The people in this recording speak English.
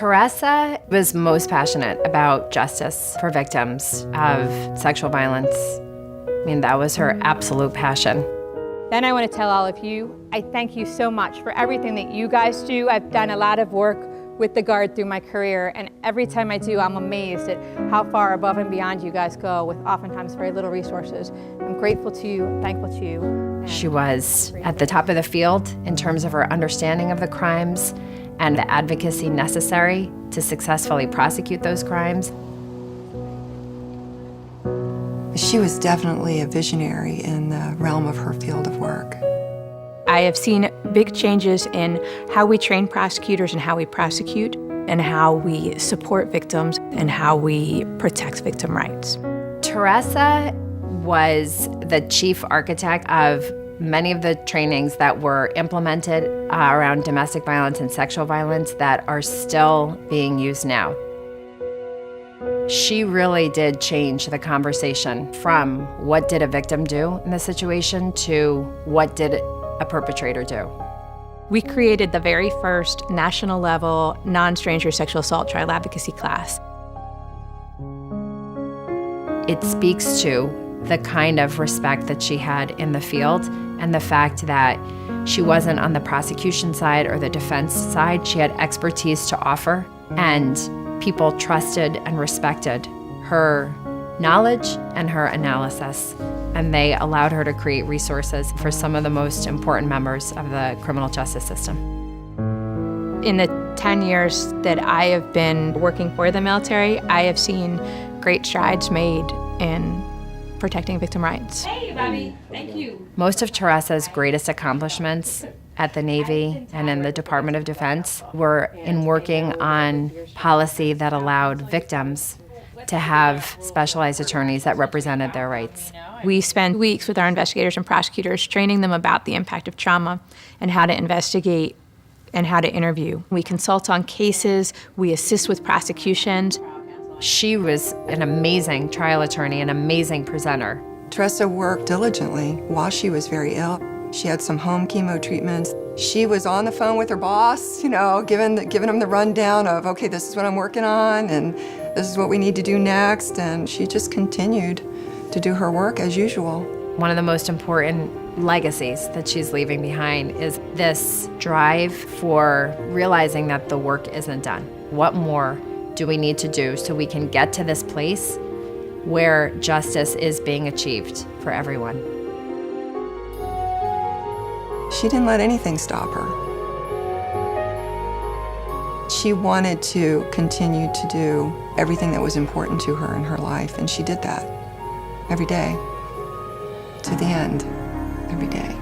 Teresa was most passionate about justice for victims of sexual violence. I mean, that was her absolute passion. Then I want to tell all of you, I thank you so much for everything that you guys do. I've done a lot of work with the Guard through my career, and every time I do, I'm amazed at how far above and beyond you guys go with oftentimes very little resources. I'm grateful to you, thankful to you. She was at the top of the field in terms of her understanding of the crimes and the advocacy necessary to successfully prosecute those crimes. She was definitely a visionary in the realm of her field of work. I have seen big changes in how we train prosecutors and how we prosecute, and how we support victims, and how we protect victim rights. Teresa was the chief architect of many of the trainings that were implemented around domestic violence and sexual violence that are still being used now. She really did change the conversation from what did a victim do in the situation to what did a perpetrator do. We created the very first national level non-stranger sexual assault trial advocacy class. It speaks to the kind of respect that she had in the field and the fact that she wasn't on the prosecution side or the defense side. She had expertise to offer, and people trusted and respected her knowledge and her analysis, and they allowed her to create resources for some of the most important members of the criminal justice system. In the 10 years that I have been working for the military, I have seen great strides made in protecting victim rights. Hey, Bobby, thank you. Most of Teresa's greatest accomplishments at the Navy and in the Department of Defense were in working on policy that allowed victims to have specialized attorneys that represented their rights. We spend weeks with our investigators and prosecutors training them about the impact of trauma and how to investigate and how to interview. We consult on cases, we assist with prosecutions. She was an amazing trial attorney, an amazing presenter. Teresa worked diligently while she was very ill. She had some home chemo treatments. She was on the phone with her boss, giving him the rundown of, okay, this is what I'm working on, and this is what we need to do next, and she just continued to do her work as usual. One of the most important legacies that she's leaving behind is this drive for realizing that the work isn't done. What more do we need to do so we can get to this place where justice is being achieved for everyone? She didn't let anything stop her. She wanted to continue to do everything that was important to her in her life, and she did that every day, to the end, every day.